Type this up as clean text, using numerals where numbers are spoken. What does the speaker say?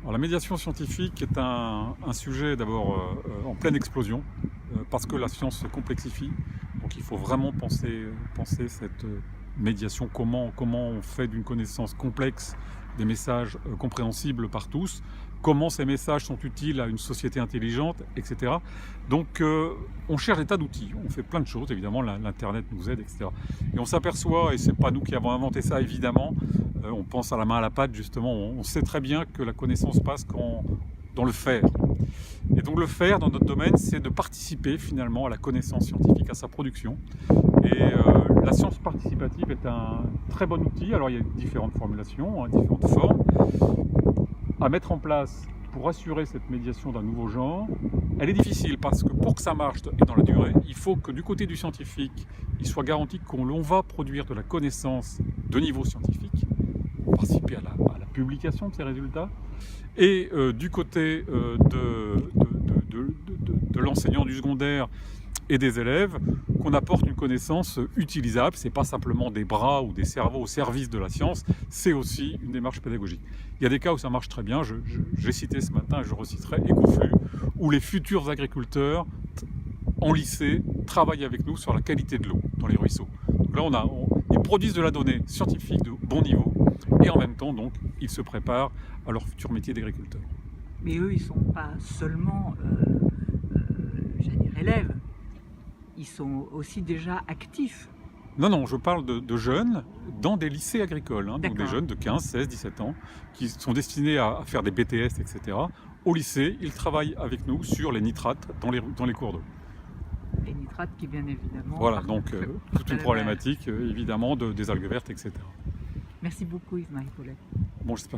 Alors, la médiation scientifique est un sujet d'abord en pleine explosion parce que la science se complexifie. Donc il faut vraiment penser cette médiation, comment on fait d'une connaissance complexe des messages compréhensibles par tous, comment ces messages sont utiles à une société intelligente, etc. Donc on cherche des tas d'outils, on fait plein de choses, évidemment l'internet nous aide, etc. Et on s'aperçoit, et c'est pas nous qui avons inventé ça évidemment, on pense à la main à la pâte justement, on sait très bien que la connaissance passe dans le faire. Et donc le faire dans notre domaine, c'est de participer finalement à la connaissance scientifique, à sa production. Et la science participative est un très bon outil. Alors il y a différentes formulations, différentes formes à mettre en place pour assurer cette médiation d'un nouveau genre. Elle est difficile parce que pour que ça marche et dans la durée, il faut que du côté du scientifique, il soit garanti qu'on va produire de la connaissance de niveau scientifique, participer à la publication de ces résultats, et du côté de l'enseignant du secondaire et des élèves, qu'on apporte une connaissance utilisable. Ce n'est pas simplement des bras ou des cerveaux au service de la science, c'est aussi une démarche pédagogique. Il y a des cas où ça marche très bien, j'ai cité ce matin, et je reciterai Ecoflux, où les futurs agriculteurs en lycée travaillent avec nous sur la qualité de l'eau dans les ruisseaux. Donc là, ils produisent de la donnée scientifique de bon niveau, et en même temps, donc, ils se préparent à leur futur métier d'agriculteur. Mais eux, ils ne sont pas seulement élèves, ils sont aussi déjà actifs. Non, je parle de jeunes dans des lycées agricoles, donc des jeunes de 15, 16, 17 ans, qui sont destinés à faire des BTS, etc. Au lycée, ils travaillent avec nous sur les nitrates dans les cours d'eau. Les nitrates qui, bien évidemment... Voilà, donc toute une problématique, évidemment, des algues vertes, etc. Merci beaucoup, Ismaël Paulet. Bon, j'espère